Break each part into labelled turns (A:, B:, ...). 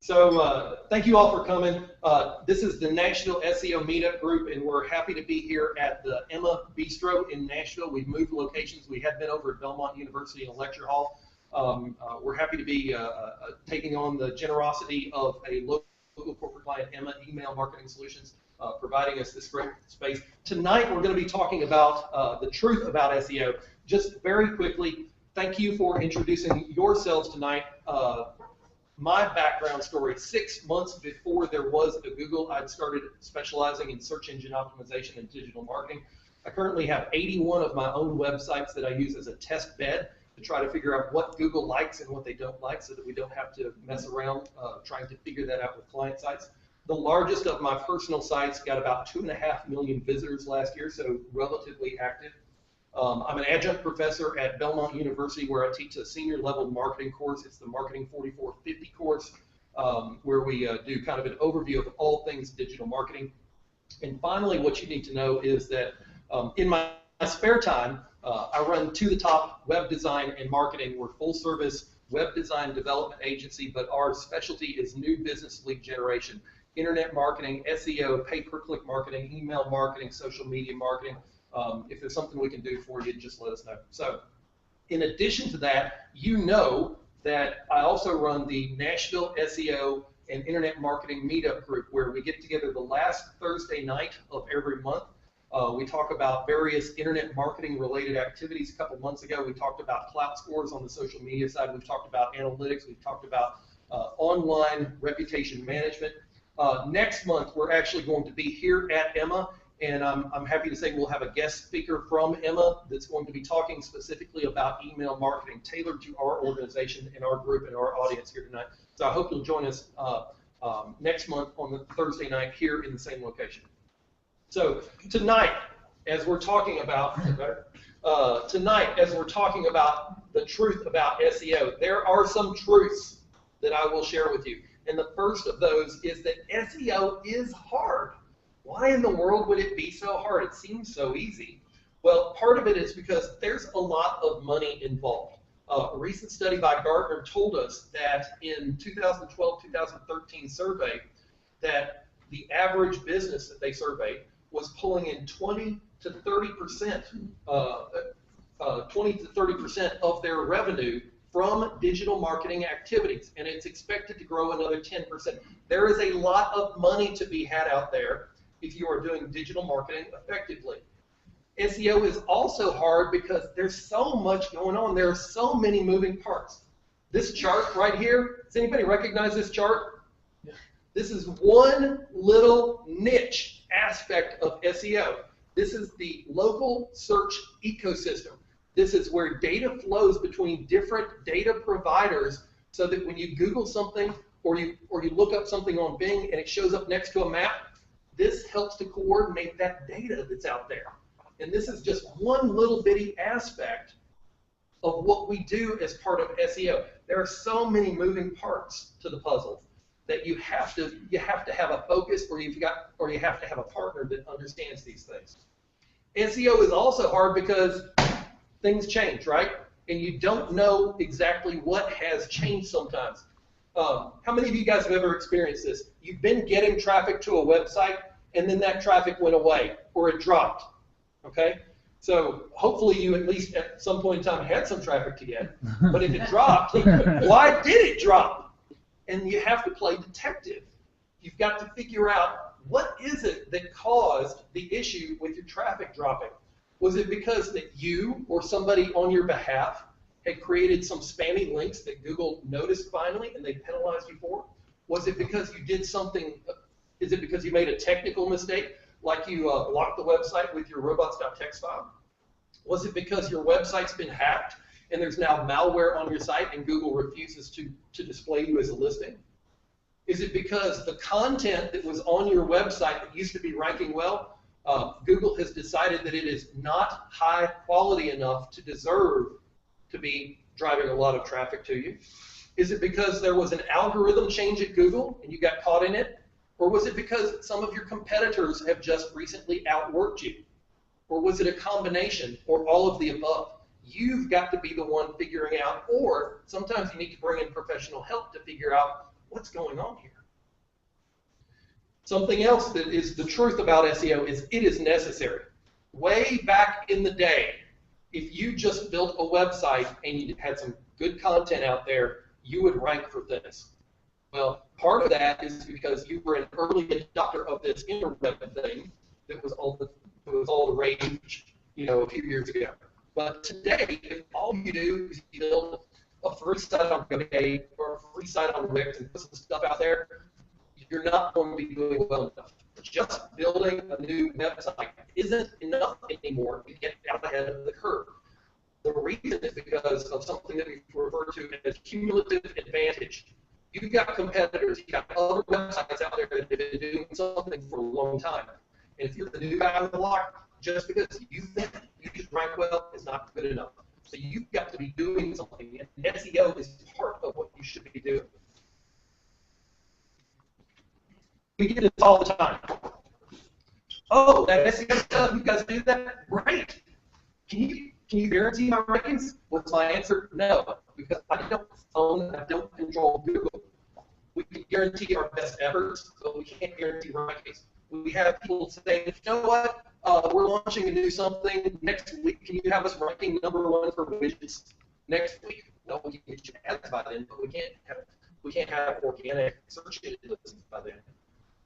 A: Thank you all for coming. This is the Nashville SEO Meetup group, and we're happy to be here at the Emma Bistro in Nashville. We've moved locations. We had been over at Belmont University in a lecture hall. We're happy to be taking on the generosity of a local corporate client, Emma Email Marketing Solutions, providing us this great space. Tonight, we're going to be talking about the truth about SEO. Just very quickly, thank you for introducing yourselves tonight. My background story, 6 months before there was a Google, I'd started specializing in search engine optimization and digital marketing. I currently have 81 of my own websites that I use as a test bed to try to figure out what Google likes and what they don't like so that we don't have to mess around trying to figure that out with client sites. The largest of my personal sites got about 2.5 million visitors last year, so relatively active. I'm an adjunct professor at Belmont University where I teach a senior level marketing course. It's the Marketing 4450 course where we do kind of an overview of all things digital marketing. And finally, what you need to know is that in my spare time, I run To The Top Web Design and Marketing. We're full service web design development agency, but our specialty is new business lead generation, internet marketing, SEO, pay-per-click marketing, email marketing, social media marketing. If there's something we can do for you, just let us know. So in addition to that, you know that I also run the Nashville SEO and Internet Marketing Meetup group where we get together the last Thursday night of every month. We talk about various internet marketing related activities. A couple months ago, we talked about clout scores on the social media side. We've talked about analytics. We've talked about online reputation management. Next month, we're actually going to be here at Emma. And I'm happy to say we'll have a guest speaker from Emma that's going to be talking specifically about email marketing tailored to our organization and our group and our audience here tonight. So I hope you'll join us next month on the Thursday night here in the same location. So tonight, as we're talking about, the truth about SEO, there are some truths that I will share with you. And the first of those is that SEO is hard. Why in the world would it be so hard? It seems so easy. Well, part of it is because there's a lot of money involved. A recent study by Gartner told us that in 2012-2013 survey that the average business that they surveyed was pulling in 20 to 30% of their revenue from digital marketing activities, and it's expected to grow another 10%. There is a lot of money to be had out there if you are doing digital marketing effectively. SEO is also hard because there's so much going on. There are so many moving parts. This chart right here, does anybody recognize this chart? Yeah. This is one little niche aspect of SEO. This is the local search ecosystem. This is where data flows between different data providers so that when you Google something or you look up something on Bing and it shows up next to a map, this helps to coordinate that data that's out there. And this is just one little bitty aspect of what we do as part of SEO. There are so many moving parts to the puzzle that you have to have a focus or you have to have a partner that understands these things. SEO is also hard because things change, right? And you don't know exactly what has changed sometimes. How many of you guys have ever experienced this? You've been getting traffic to a website, and then that traffic went away, or it dropped, okay? So hopefully you at least at some point in time had some traffic to get, but if it dropped, why did it drop? And you have to play detective. You've got to figure out what is it that caused the issue with your traffic dropping. Was it because that you or somebody on your behalf had created some spammy links that Google noticed finally and they penalized you for? Was it because you did something, is it because you made a technical mistake, like you blocked the website with your robots.txt file? Was it because your website's been hacked and there's now malware on your site and Google refuses to display you as a listing? Is it because the content that was on your website that used to be ranking well, Google has decided that it is not high quality enough to deserve to be driving a lot of traffic to you? Is it because there was an algorithm change at Google and you got caught in it? Or was it because some of your competitors have just recently outworked you? Or was it a combination or all of the above? You've got to be the one figuring out, or sometimes you need to bring in professional help to figure out what's going on here? Something else that is the truth about SEO is it is necessary. Way back in the day, if you just built a website and you had some good content out there, you would rank for things. Well, part of that is because you were an early adopter of this interweb thing that was all the rage, a few years ago. But today, if all you do is you build a free site on GoDaddy or a free site on Wix and put some stuff out there, you're not going to be doing well enough. Just building a new website isn't enough anymore to get out ahead of the curve. The reason is because of something that we refer to as cumulative advantage. You've got competitors, you've got other websites out there that have been doing something for a long time. And if you're the new guy on the block, just because you think you should rank well is not good enough. So you've got to be doing something, and SEO is part of what you should be doing. We get this all the time. Oh, that SEO stuff, you guys do that? Great. Can you guarantee my rankings? What's my answer? No, because I don't control Google. We can guarantee our best efforts, but we can't guarantee rankings. We have people saying, you know what, we're launching a new something next week. Can you have us ranking #1 for widgets next week? No, we can get you ads by then, but we can't have organic search engines by then.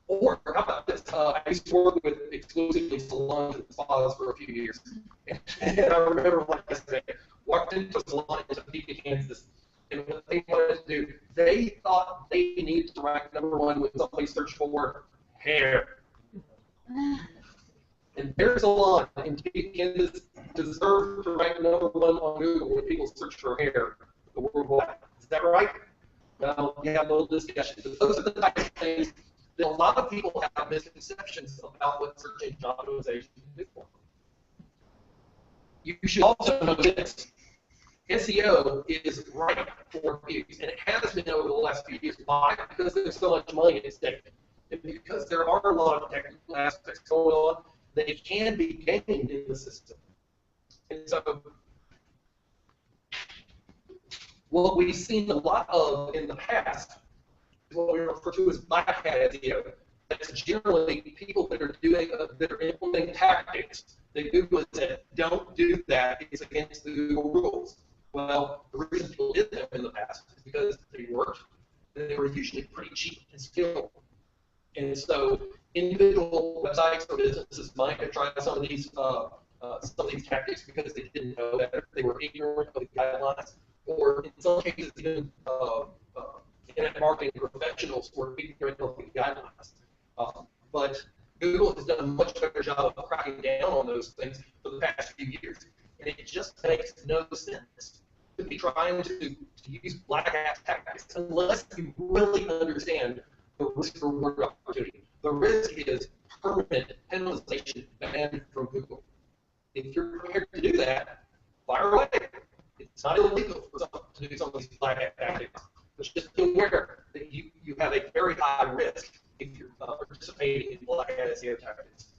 A: Or how about this? I used to work with exclusively salons and spas for a few years, and I remember like yesterday, walked into a salon in Topeka, Kansas, and what they wanted to do, they thought they needed to rank #1 when somebody searched for hair. And their salon in Topeka, Kansas deserved to rank #1 on Google when people search for hair worldwide. Is that right? Well, you have a little discussion. But those are the types of things that a lot of people have misconceptions about what search engine optimization is for. You should also know this. SEO is right for views, and it has been over the last few years. Why? Because there's so much money at stake. And because there are a lot of technical aspects going on that it can be gained in the system. And so what we've seen a lot of in the past is what we refer to as black hat SEO. That's generally people that are implementing tactics that Google has said, don't do that, it's against the Google rules. Well, the reason people did them in the past is because they worked, and they were usually pretty cheap and scalable. And so individual websites or businesses might have tried some of these tactics because they didn't know better, they were ignorant of the guidelines, or in some cases even internet marketing professionals were ignorant of the guidelines. But Google has done a much better job of cracking down on those things for the past few years, and it just makes no sense to be trying to use black hat tactics unless you really understand the risk-reward opportunity. The risk is permanent penalization banned from Google. If you're prepared to do that, fire away. It's not illegal for someone to do some of these black hat tactics, but just be aware that you have a very high risk if you're participating in black hat SEO tactics.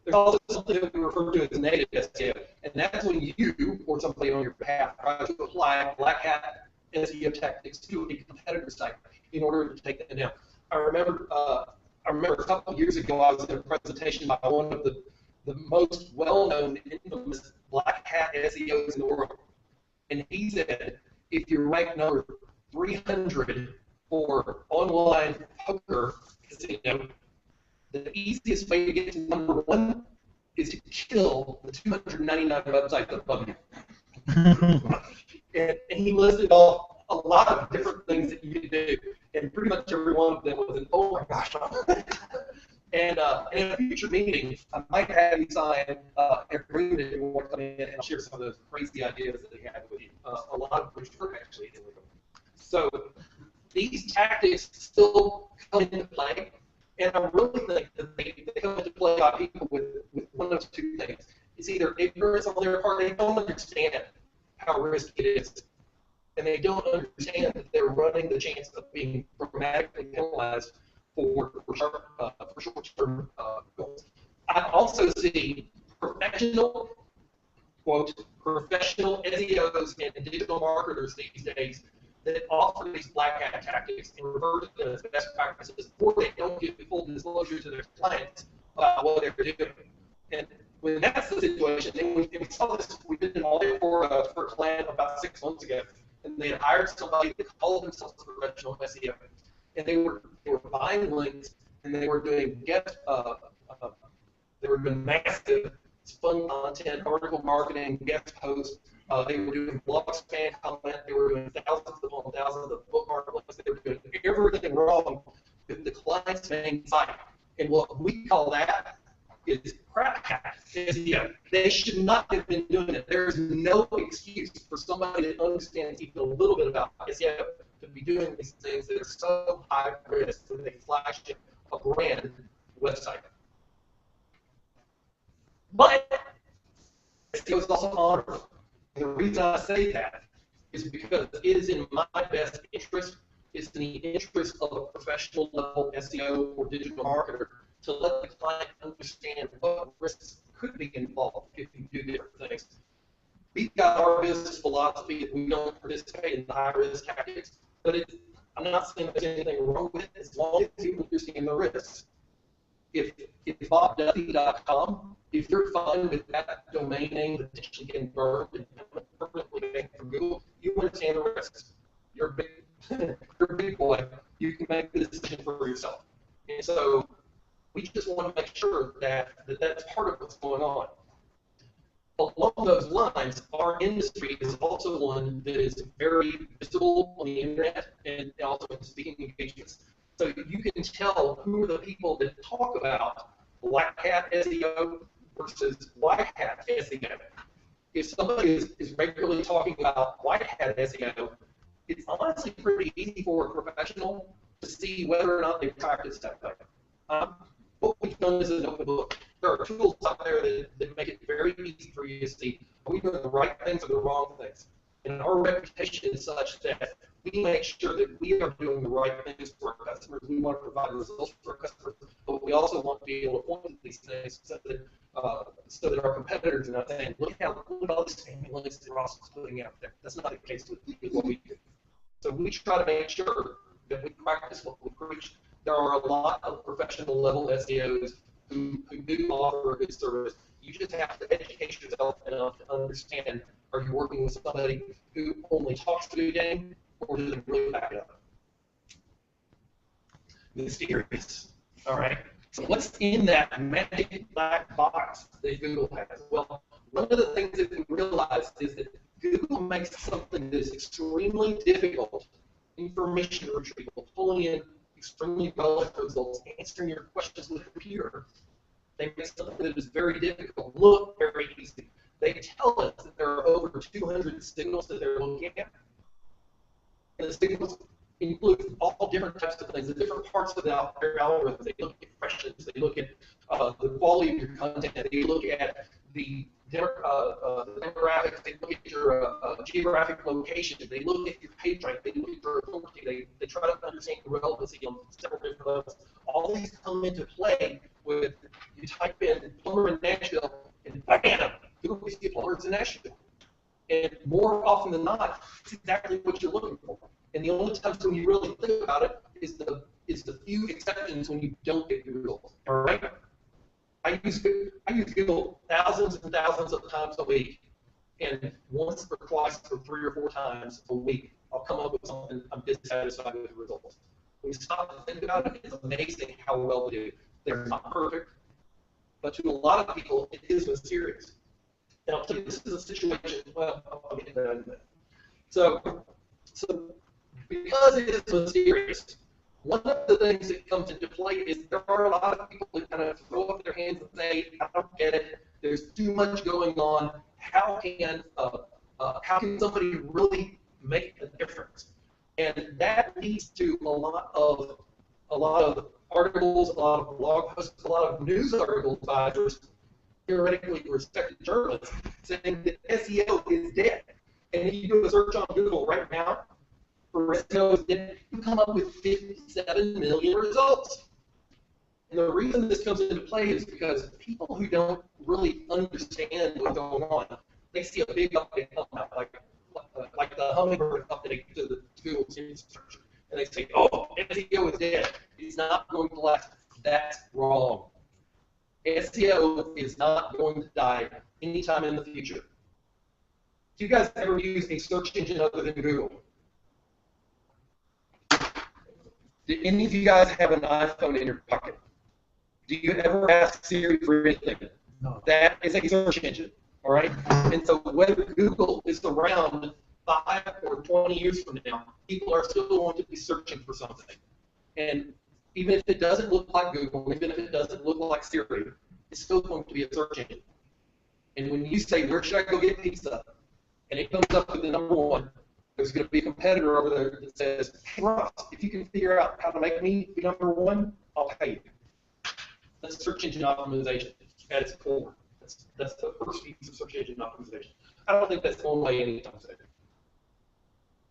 A: There's also something that we refer to as native SEO, and that's when you or somebody on your behalf try to apply black hat SEO tactics to a competitor site in order to take them down. I remember a couple of years ago I was in a presentation by one of the most well-known, infamous black hat SEOs in the world, and he said if you're ranked number 300 for online poker casino, the easiest way to get to #1 is to kill the 299 websites above you. And he listed off a lot of different things that you could do, and pretty much every one of them was an oh my gosh. And in a future meeting, I might have you sign an agreement if you want to come in and share some of those crazy ideas that he had with you. A lot of which were actually illegal. So these tactics still come into play, and I really think that they come into play by people with one of two things. It's either ignorance on their part, they don't understand how risky it is, and they don't understand that they're running the chance of being dramatically penalized for short-term goals. I also see professional SEOs and digital marketers these days that offer these black hat tactics and revert to them as best practices, or they don't give full disclosure to their clients about what they're doing. And when that's the situation, and we saw this, we did an audit for a client about 6 months ago, and they had hired somebody that called themselves a professional SEO, and they were buying links, and they were doing massive fun content, article marketing, guest posts. They were doing blog span content. They were doing thousands upon thousands of bookmark links. They were doing everything wrong with the client's main site. And what we call that is crap hat SEO. They should not have been doing it. There is no excuse for somebody that understands even a little bit about SEO to be doing these things that are so high risk when they flash a brand website. But SEO is also honorable. And the reason I say that is because it is in my best interest, it's in the interest of a professional level SEO or digital marketer to let the client understand what risks could be involved if you do different things. We've got our business philosophy that we don't participate in high-risk tactics, but I'm not saying there's anything wrong with it as long as you understand the risks. If BobDuffy.com, if you're fine with that domain name potentially getting burned and permanently banned from Google, you understand the risks. You're a big boy. You can make the decision for yourself. And so we just want to make sure that that's part of what's going on. Along those lines, our industry is also one that is very visible on the internet and also in speaking engagements. So you can tell who are the people that talk about black hat SEO versus white hat SEO. If somebody is regularly talking about white hat SEO, it's honestly pretty easy for a professional to see whether or not they practice that way. What we've done is an open book. There are tools out there that make it very easy for you to see are we doing the right things or the wrong things. And our reputation is such that we make sure that we are doing the right things for our customers. We want to provide results for our customers, but we also want to be able to point to these things so that our competitors are not saying, look at all these spammy links that Ross is putting out there. That's not the case with what we do. So we try to make sure that we practice what we preach. There are a lot of professional level SEOs who do offer a good service. You just have to educate yourself enough to understand, are you working with somebody who only talks to the game, or does it really back it up? Mysterious. All right. So what's in that magic black box that Google has? Well, one of the things that we realized is that Google makes something that is extremely difficult, information retrieval, pulling in extremely relevant results, answering your questions with a computer. They make something that is very difficult look very easy. They tell us that there are over 200 signals that they're looking at. And the signals include all different types of things, the different parts of their algorithm. They look at impressions, they look at the quality of your content, they look at the demographics, they look at your geographic location, they look at your page rank, they look at your authority, they try to understand the relevancy on several different levels. All these come into play with, you type in plumber in Nashville, and bam, Google gives you plumbers in Nashville. And more often than not, it's exactly what you're looking for. And the only times when you really think about it is the few exceptions when you don't get your results. All right? I use Google thousands and thousands of times a week, and once or twice or 3 or 4 times a week, I'll come up with something I'm dissatisfied with the results. When you stop and think about it, it's amazing how well we do. They're not perfect, but to a lot of people, it is mysterious. And I'll tell you, this is a situation, well, I'll get into that in a minute. So because it is mysterious, one of the things that comes into play is there are a lot of people that kind of throw up their hands and say, I don't get it, there's too much going on, how can somebody really make a difference? And that leads to a lot of articles, a lot of blog posts, a lot of news articles by theoretically respected journalists saying that SEO is dead. And if you do a search on Google right now for SEO is dead, you come up with 57 million results. And the reason this comes into play is because people who don't really understand what's going on, they see a big update come out, like like the Hummingbird update to the Google infrastructure, and they say, oh, SEO is dead. It's not going to last. That's wrong. SEO is not going to die anytime in the future. Do you guys ever use a search engine other than Google? Do any of you guys have an iPhone in your pocket? Do you ever ask Siri for anything? No. That is a search engine, all right? And so whether Google is around 5 or 20 years from now, people are still going to be searching for something. And even if it doesn't look like Google, even if it doesn't look like Siri, it's still going to be a search engine. And when you say, where should I go get pizza? And it comes up with the number one, there's going to be a competitor over there that says, hey, Ross, if you can figure out how to make me be number one, I'll pay you. That's search engine optimization at its core. That's the first piece of search engine optimization. I don't think that's going away anytime soon.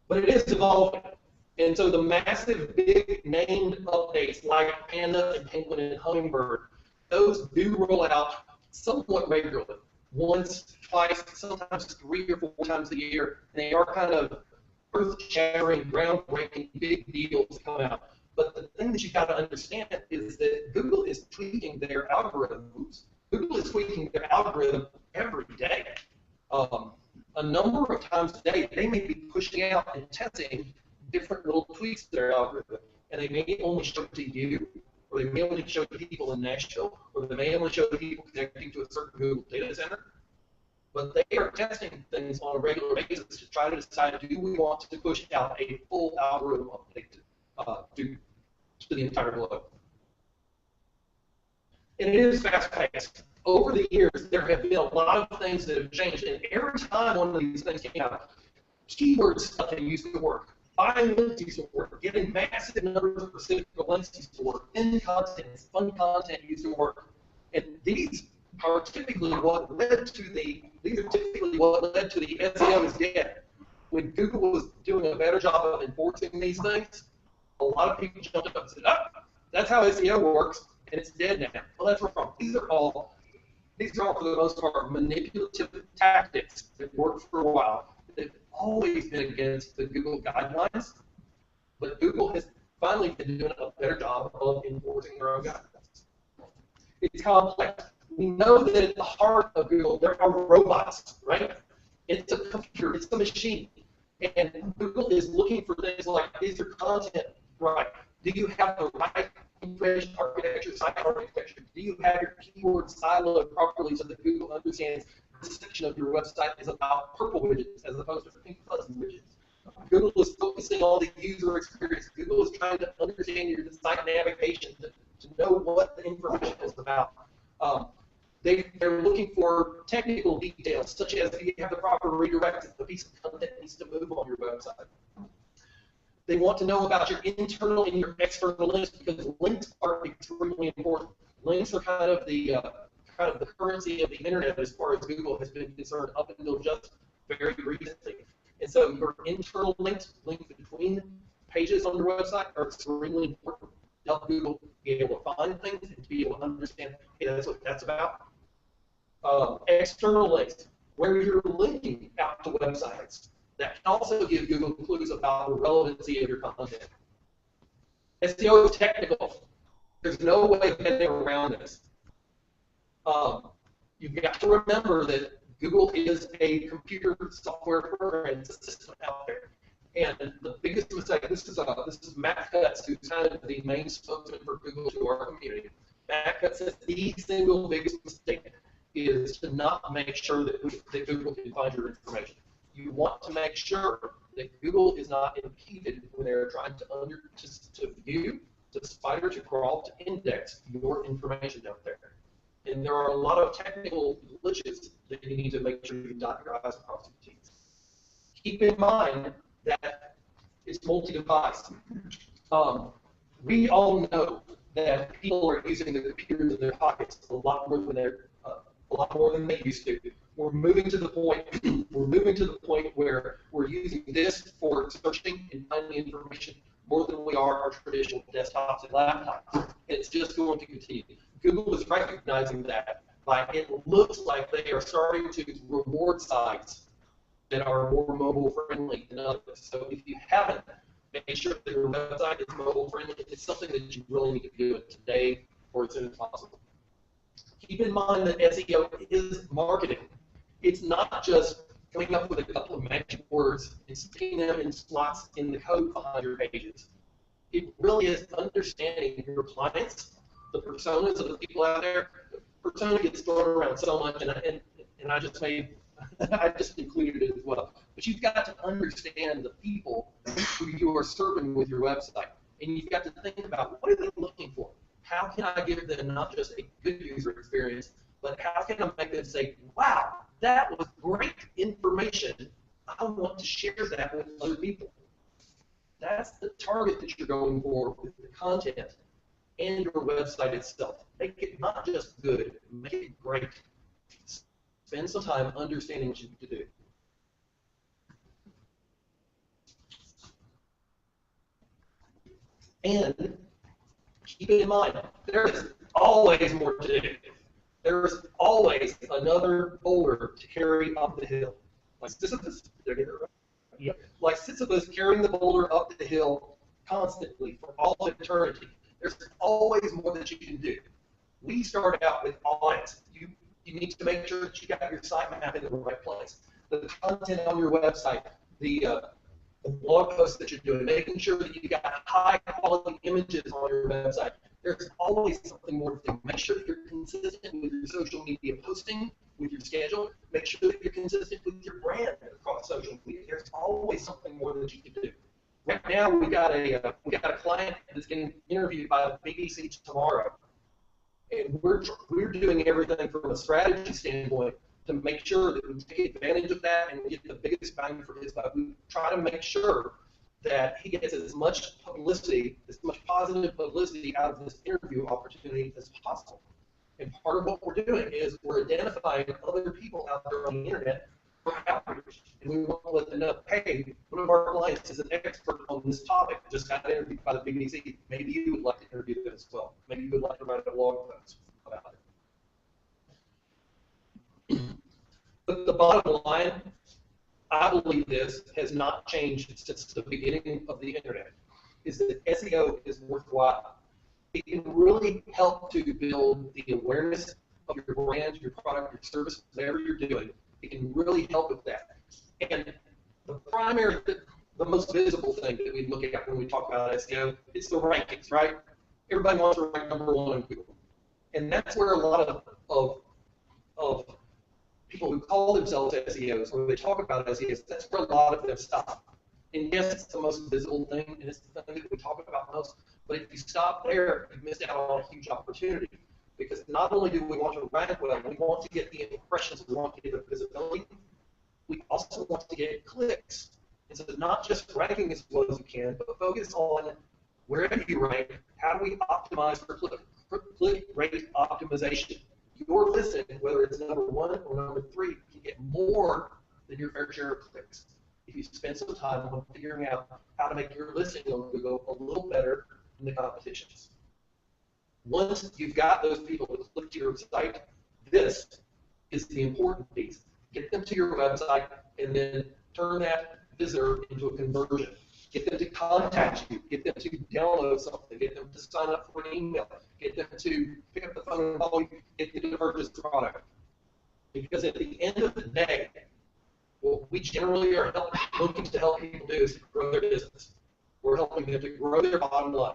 A: But it is evolving. And so the massive, big named updates like Panda and Penguin and Hummingbird, those do roll out somewhat regularly. Once, twice, sometimes 3 or 4 times a year. And they are kind of earth-shattering, groundbreaking, big deals to come out. But the thing that you got to understand is that Google is tweaking their algorithms. Google is tweaking their algorithm every day. A number of times a day, they may be pushing out and testing different little tweaks to their algorithm. And they may only show it to you, or they may only show it to people in Nashville, or they may only show it to people connecting to a certain Google data center. But they are testing things on a regular basis to try to decide, do we want to push out a full algorithm update to the entire globe. And it is fast-paced. Over the years, there have been a lot of things that have changed, and every time one of these things came out, keyword stuff used to work, buying links used to work, getting massive numbers of specific links used to work, thin content, fun content used to work, and these are typically what led to the SEO is dead. When Google was doing a better job of enforcing these things, a lot of people jumped up and said, oh, that's how SEO works, and it's dead now. Well, that's wrong. These are all, for the most part, manipulative tactics that worked for a while. They've always been against the Google guidelines, but Google has finally been doing a better job of enforcing their own guidelines. It's complex. We know that at the heart of Google, there are robots, right? It's a computer, it's a machine. And Google is looking for things like, is your content right? Do you have the right information architecture, site architecture? Do you have your keywords siloed properly so that Google understands this section of your website is about purple widgets as opposed to pink fuzzy widgets? Google is focusing on the user experience. Google is trying to understand your site navigation to know what the information is about. They're looking for technical details, such as if you have the proper redirect, if the piece of content needs to move on your website. They want to know about your internal and your external links, because links are extremely important. Links are kind of the currency of the internet as far as Google has been concerned up until just very recently. And so your internal links between pages on your website are extremely important to help Google be able to find things and to be able to understand, hey, that's what that's about. External links, where you're linking out to websites. That can also give Google clues about the relevancy of your content. SEO is technical. There's no way of getting around this. You've got to remember that Google is a computer software program. It's a system out there. And the biggest mistake, this is Matt Cutts, who's kind of the main spokesman for Google to our community. Matt Cutts says the single biggest mistake is to not make sure that Google can find your information. You want to make sure that Google is not impeded when they're trying to view, to spider, to crawl, to index your information out there. And there are a lot of technical glitches that you need to make sure you dot your I's and cross your T's. Keep in mind that it's multi-device. We all know that people are using the computers in their pockets a lot more than they used to. We're moving to the point. Where we're using this for searching and finding information more than we are our traditional desktops and laptops. It's just going to continue. Google is recognizing that. It looks like they are starting to reward sites that are more mobile friendly than others. So if you haven't made sure that your website is mobile friendly, it's something that you really need to do it today or as soon as possible. Keep in mind that SEO is marketing. It's not just coming up with a couple of magic words and sticking them in slots in the code behind your pages. It really is understanding your clients, the personas of the people out there. The persona gets thrown around so much, and I just made, I just included it as well. But you've got to understand the people who you are serving with your website, and you've got to think about what are they looking for. How can I give them not just a good user experience, but how can I make them say, wow, that was great information. I want to share that with other people. That's the target that you're going for with the content and your website itself. Make it not just good, make it great. Spend some time understanding what you need to do. And keep in mind, there's always more to do. There's always another boulder to carry up the hill. Like Sisyphus, did I get it right? Yep. Like Sisyphus carrying the boulder up the hill constantly for all eternity. There's always more that you can do. We start out with audits. You need to make sure that you got your sitemap in the right place. The content on your website, the blog posts that you're doing, making sure that you got high quality images on your website. There's always something more to do. Make sure that you're consistent with your social media posting, with your schedule. Make sure that you're consistent with your brand across social media. There's always something more that you can do. Right now, we got a client that's getting interviewed by the BBC tomorrow, and we're doing everything from a strategy standpoint to make sure that we take advantage of that and get the biggest bang for his buck. We try to make sure that he gets as much publicity, as much positive publicity out of this interview opportunity as possible. And part of what we're doing is we're identifying other people out there on the internet for outreach. And we want to let them know, hey, one of our clients is an expert on this topic, just got interviewed by the BBC. Maybe you would like to interview them as well. Maybe you would like to write a blog post about it. But the bottom line, I believe this has not changed since the beginning of the internet, is that SEO is worthwhile. It can really help to build the awareness of your brand, your product, your service, whatever you're doing. It can really help with that. And the most visible thing that we look at when we talk about SEO, it's the rankings, right? Everybody wants to rank number one on Google. And that's where a lot of people who call themselves SEOs, or they talk about SEOs, that's where a lot of them stop. And yes, it's the most visible thing, and it's the thing that we talk about most, but if you stop there, you've missed out on a huge opportunity. Because not only do we want to rank well, we want to get the impressions, we want to get the visibility, we also want to get clicks. And so not just ranking as well as you can, but focus on wherever you rank, how do we optimize for click rate optimization. Your listing, whether it's number one or number three, can get more than your fair share of clicks if you spend some time on figuring out how to make your listing on Google a little better than the competition's. Once you've got those people to click to your site, this is the important piece. Get them to your website and then turn that visitor into a conversion. Get them to contact you. Get them to download something. Get them to sign up for an email. Get them to pick up the phone and call you. Get them to purchase the product. Because at the end of the day, what we generally are looking to help people do is to grow their business. We're helping them to grow their bottom line.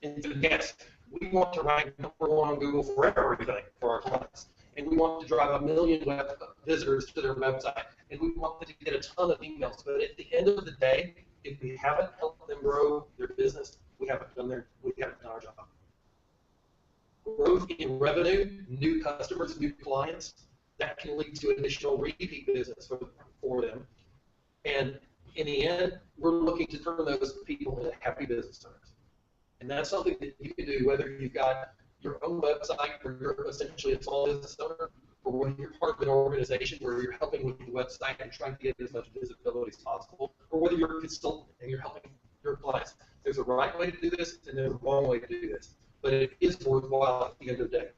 A: And so, yes, we want to rank number one on Google for everything for our clients. And we want to drive 1 million web visitors to their website. And we want them to get a ton of emails. But at the end of the day, if we haven't helped them grow their business, we haven't done our job. Growth in revenue, new customers, new clients, that can lead to additional repeat business for them. And in the end, we're looking to turn those people into happy business owners. And that's something that you can do whether you've got your own website or you're essentially a small business owner, or whether you're part of an organization where you're helping with the website and trying to get as much visibility as possible, or whether you're a consultant and you're helping your clients. There's a right way to do this and there's a wrong way to do this, but it is worthwhile at the end of the day.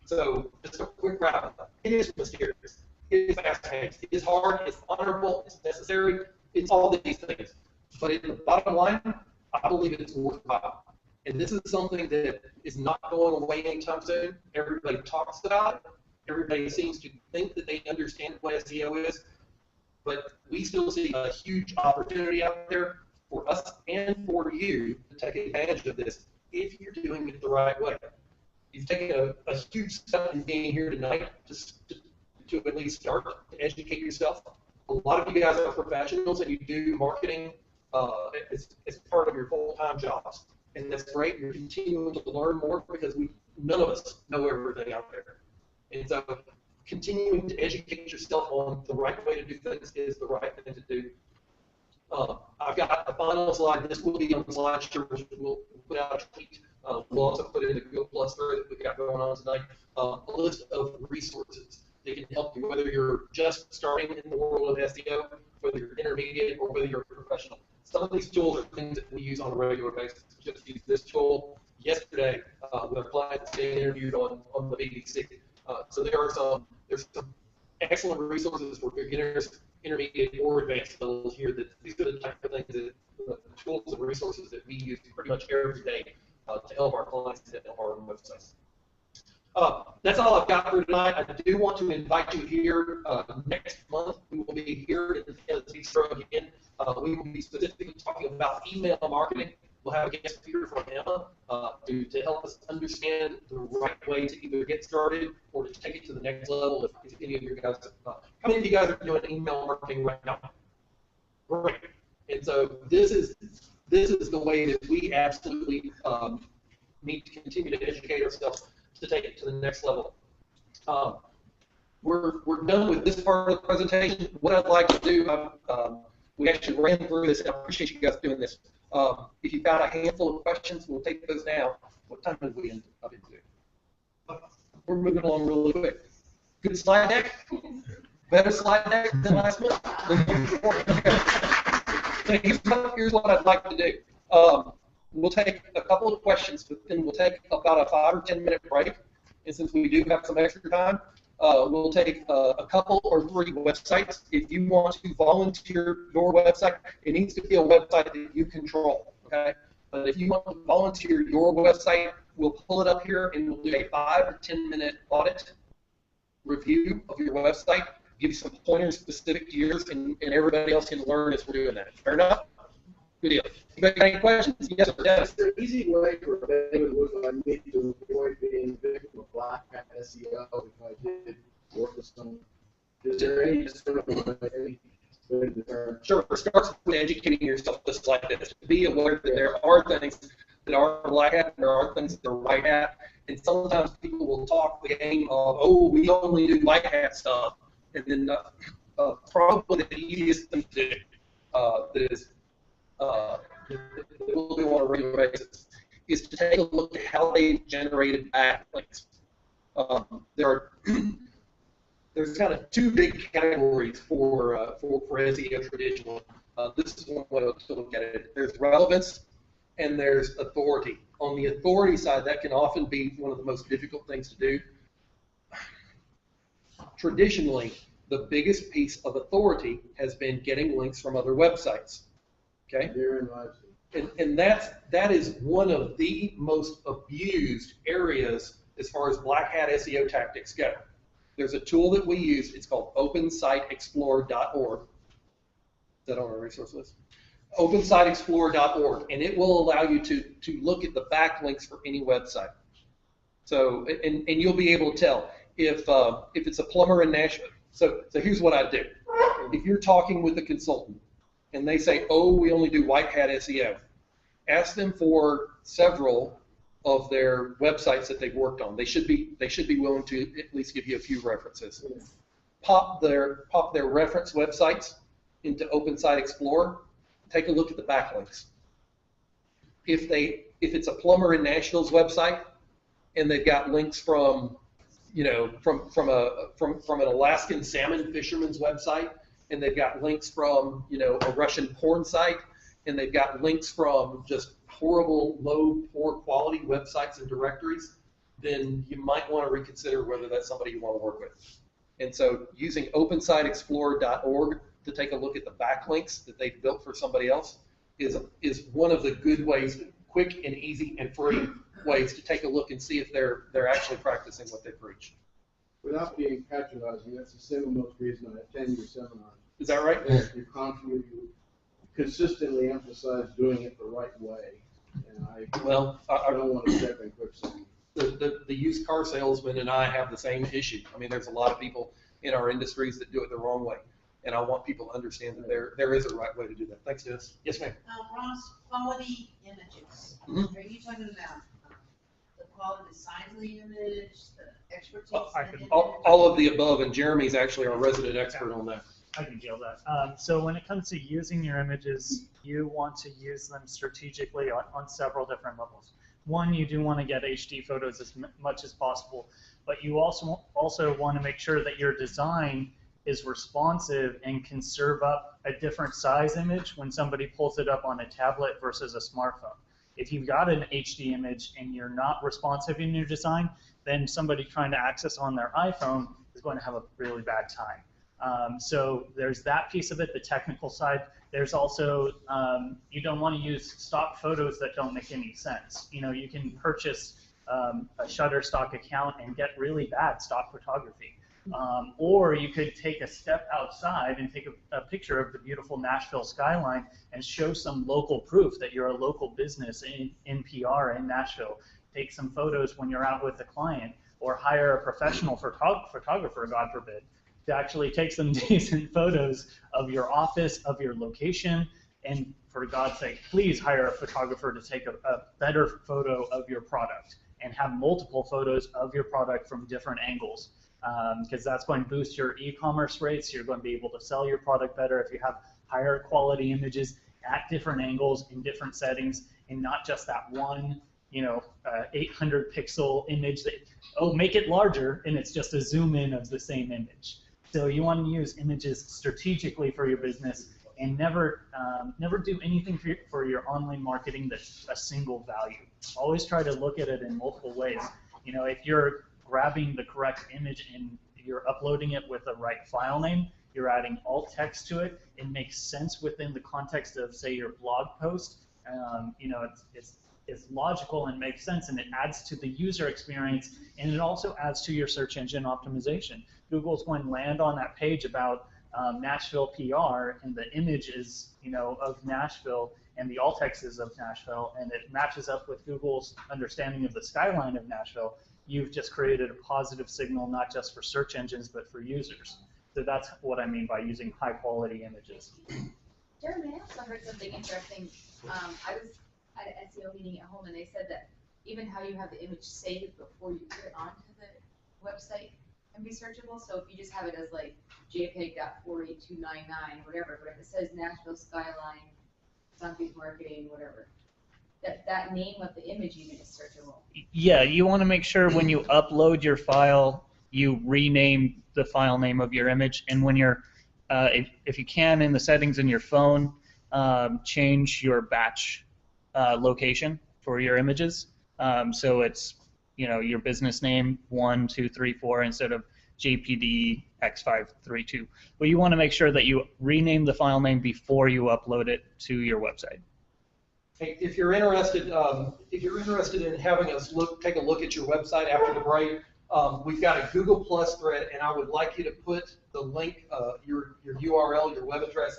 A: So just a quick wrap up. It is mysterious. It's fast-paced. It's hard. It's honorable. It's necessary. It's all these things. But in the bottom line, I believe it's worthwhile. And this is something that is not going away anytime soon. Everybody talks about it. Everybody seems to think that they understand what SEO is. But we still see a huge opportunity out there for us and for you to take advantage of this if you're doing it the right way. You've taken a huge step in being here tonight to at least start to educate yourself. A lot of you guys are professionals and you do marketing as part of your full-time jobs. And that's great. You're continuing to learn more because none of us know everything out there. And so continuing to educate yourself on the right way to do things is the right thing to do. I've got a final slide. This will be on the slideshow, which we'll put out a tweet. We'll also put in the Google Plus thread that we've got going on tonight. A list of resources that can help you, whether you're just starting in the world of SEO, whether you're intermediate, or whether you're a professional. Some of these tools are things that we use on a regular basis. We just used this tool yesterday with our clients being interviewed on the BBC. So there's some excellent resources for beginners, intermediate, or advanced levels here. That these are the type of things that the tools and resources that we use pretty much every day to help our clients and our websites. That's all I've got for tonight. I do want to invite you here next month. We will be here in the bistro again. We will be specifically talking about email marketing. We'll have a guest speaker from Emma to help us understand the right way to either get started or to take it to the next level. If any of you guys, how many of you guys are doing email marketing right now? Great. And so this is the way that we absolutely need to continue to educate ourselves to take it to the next level. We're done with this part of the presentation. What I'd like to do, we actually ran through this, and I appreciate you guys doing this. If you've got a handful of questions, we'll take those now. What time did we end up into? We're moving along really quick. Good slide deck? Better slide deck than last month? So here's what I'd like to do. We'll take a couple of questions, but then we'll take about a 5 or 10 minute break. And since we do have some extra time, we'll take a couple or 3 websites. If you want to volunteer your website, it needs to be a website that you control, okay? But if you want to volunteer your website, we'll pull it up here and we'll do a 5 or 10 minute audit review of your website, give you some pointers specific to yours, and everybody else can learn as we're doing that. Fair enough? Good deal. You got any questions? Yes, or Dennis?
B: Is there an easy way for a man like me to avoid being a victim of black hat SEO if I did work with someone? Is there any discernible way to discern?
A: Sure. It starts with educating yourself just like this. To be aware that there are things that are black hat, there are things that are white hat, and sometimes people will talk the game of, oh, we only do white hat stuff, and then probably the easiest thing to do that is that we'll do on a regular basis is to take a look at how they generated backlinks. There's kind of 2 big categories for SEO traditionally. This is one way to look at it. There's relevance and there's authority. On the authority side, that can often be one of the most difficult things to do. Traditionally, the biggest piece of authority has been getting links from other websites. Okay? And that is one of the most abused areas as far as black hat SEO tactics go. There's a tool that we use. It's called OpenSiteExplorer.org. Is that on our resource list? OpenSiteExplorer.org, and it will allow you to look at the backlinks for any website. So, and you'll be able to tell if it's a plumber in Nashville. So here's what I do. If you're talking with a consultant, and they say, oh, we only do white hat SEO, ask them for several of their websites that they've worked on. They should be willing to at least give you a few references. Pop their reference websites into OpenSite Explorer. Take a look at the backlinks. If it's a plumber in Nashville's website and they've got links from from an Alaskan salmon fisherman's website, and they've got links from a Russian porn site, and they've got links from just horrible, poor quality websites and directories, then you might want to reconsider whether that's somebody you want to work with. And so using OpenSiteExplorer.org to take a look at the backlinks that they've built for somebody else is one of the good ways, quick and easy and free ways to take a look and see if they're actually practicing what they preach.
B: Without being patronizing, that's the single most reason I attend your seminar.
A: Is that right?
B: You consistently emphasize doing it the right way, and I don't want to step in quicksand.
A: The used car salesman and I have the same issue. I mean, there's a lot of people in our industries that do it the wrong way, and I want people to understand that there is a right way to do that. Thanks, Dennis. Yes, ma'am.
C: Ross, quality images.
A: Mm-hmm.
C: Are you talking about the quality, the size of the image, the expertise in the image?
A: All of the above, and Jeremy's actually our resident expert on that.
D: I can deal with that. So when it comes to using your images, you want to use them strategically on several different levels. One, you do want to get HD photos as much as possible, but you also want to make sure that your design is responsive and can serve up a different size image when somebody pulls it up on a tablet versus a smartphone. If you've got an HD image and you're not responsive in your design, then somebody trying to access on their iPhone is going to have a really bad time. So there's that piece of it, the technical side. There's also, you don't want to use stock photos that don't make any sense. You know, you can purchase a Shutterstock account and get really bad stock photography. Or you could take a step outside and take a picture of the beautiful Nashville skyline and show some local proof that you're a local business in PR in Nashville. Take some photos when you're out with a client, or hire a professional photographer, God forbid, to actually take some decent photos of your office, of your location, and for God's sake, please hire a photographer to take a better photo of your product and have multiple photos of your product from different angles, because that's going to boost your e-commerce rates. You're going to be able to sell your product better if you have higher quality images at different angles in different settings, and not just that one, 800 pixel image that, make it larger, and it's just a zoom in of the same image. So you want to use images strategically for your business, and never do anything for your online marketing that's a single value. Always try to look at it in multiple ways. You know, if you're grabbing the correct image and you're uploading it with the right file name, you're adding alt text to it, it makes sense within the context of, say, your blog post. It's logical and makes sense, and it adds to the user experience, and it also adds to your search engine optimization. Google's going to land on that page about Nashville PR, and the image is, of Nashville, and the alt text is of Nashville, and it matches up with Google's understanding of the skyline of Nashville. You've just created a positive signal, not just for search engines, but for users. So that's what I mean by using high-quality images.
E: Jeremy, I also heard something interesting. I was at an SEO meeting at home, and they said that even how you have the image saved before you put it onto the website can be searchable. So if you just have it as like JPEG.48299 or whatever, but if it says Nashville skyline, Sunfish marketing, whatever, that name of the image even is searchable.
D: Yeah, you want to make sure when you upload your file, you rename the file name of your image, and when you're, if you can, in the settings in your phone, change your batch location for your images. So it's, your business name 1, 2, 3, 4 instead of JPD X532. But you want to make sure that you rename the file name before you upload it to your website.
A: Hey, if you're interested in having us take a look at your website after the break, we've got a Google Plus thread, and I would like you to put the link, your URL, your web address,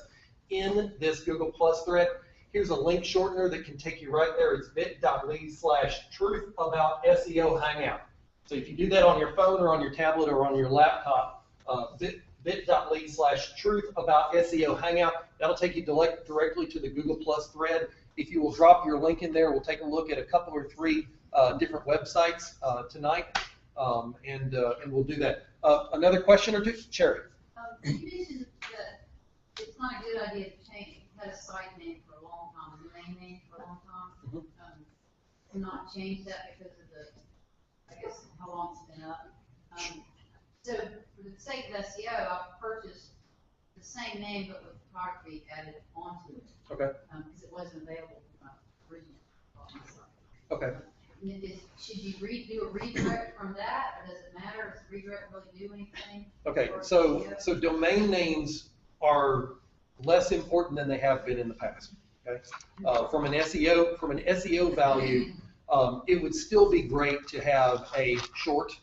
A: in this Google Plus thread. Here's a link shortener that can take you right there. It's bit.ly/truthaboutSEO Hangout. So if you do that on your phone or on your tablet or on your laptop, bit.ly/truthaboutSEO Hangout, that'll take you directly to the Google Plus thread. If you will drop your link in there, we'll take a look at a couple or three different websites tonight, and we'll do that. Another question or two? Sherry.
F: You mentioned that it's not a good idea to change. You had a site name for a long time, a domain name for a long time, to not change that because of how long it's been up. So for the sake of SEO, I've purchased the same name but with photography added onto it.
A: Okay.
F: Because it wasn't available originally on my site.
A: Okay.
F: Should you do a redirect from that, or does it matter? Does redirect really do anything?
A: Okay, so domain names are less important than they have been in the past. Okay, from an SEO value, it would still be great to have a short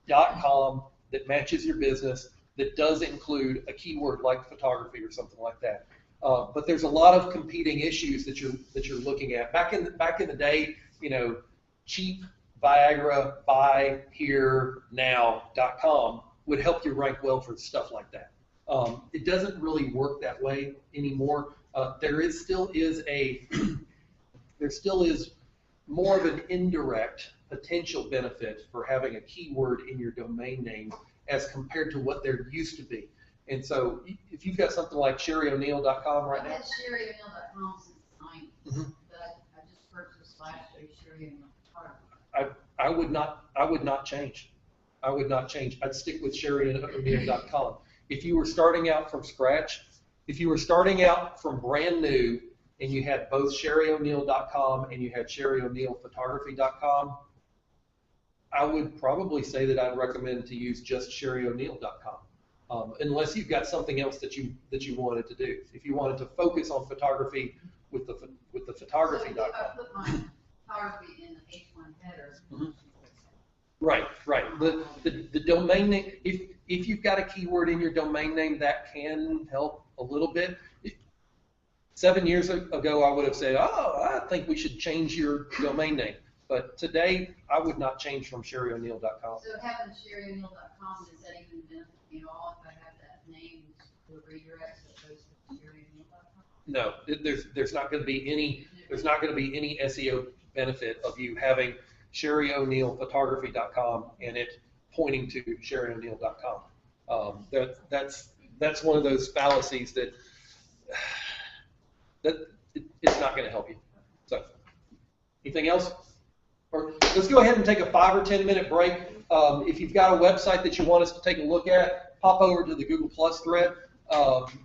A: .com that matches your business, that does include a keyword like photography or something like that. But there's a lot of competing issues that you're looking at. Back in the day, cheap Viagra buy here now.com would help you rank well for stuff like that. It doesn't really work that way anymore. There still is more of an indirect potential benefit for having a keyword in your domain name as compared to what there used to be. And so if you've got something like SherryO'Neil.com right now.
F: I've had SherryO'Neil.com since the 90s, but I just purchased last year SherryO'Neil.com.
A: I would not change. I would not change. I'd stick with SherryO'Neil.com. If you were starting out from scratch, if you were starting out from brand new and you had both SherryO'Neil.com and you had SherryO'NeilPhotography.com, I would probably say that I'd recommend to use just SherryO'Neil.com, unless you've got something else that you wanted to do. If you wanted to focus on photography with the photography.com.
F: So if I put my photography in the H1 header.
A: Mm-hmm. Right. The domain name. If you've got a keyword in your domain name, that can help a little bit. 7 years ago, I would have said, "Oh, I think we should change your domain name." But today, I would not change from SherryO'Neil.com.
F: So having SherryO'Neil.com, does that even benefit me at all if I have that name to redirect that goes to SherryO'Neil.com?
A: No, there's not going to be any SEO benefit of you having SherryO'NeilPhotography.com and it pointing to SherryO'Neil.com. That's one of those fallacies that it's not going to help you. So, anything else? Or let's go ahead and take a 5 or 10 minute break. If you've got a website that you want us to take a look at, pop over to the Google Plus thread,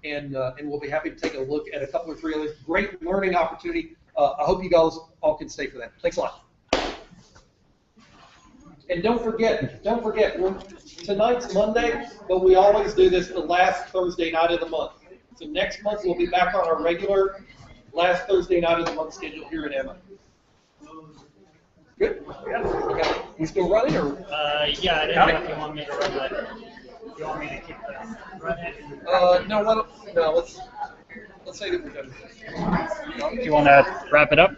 A: and we'll be happy to take a look at a couple or 3 others. Great learning opportunity. I hope you guys all can stay for that. Thanks a lot. And don't forget, tonight's Monday, but we always do this the last Thursday night of the month. So next month we'll be back on our regular last Thursday night of the month schedule here at Emma. Good? Yeah. Okay. You still running or?
D: Yeah, I didn't know if you want me to run that. You want me to keep running?
A: No, let's say that we're done.
D: Do you want to wrap it up?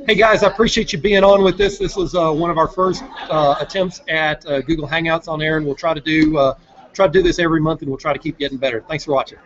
A: Hey guys, I appreciate you being on with this. This was one of our first attempts at Google Hangouts on air, and we'll try to do this every month, and we'll try to keep getting better. Thanks for watching.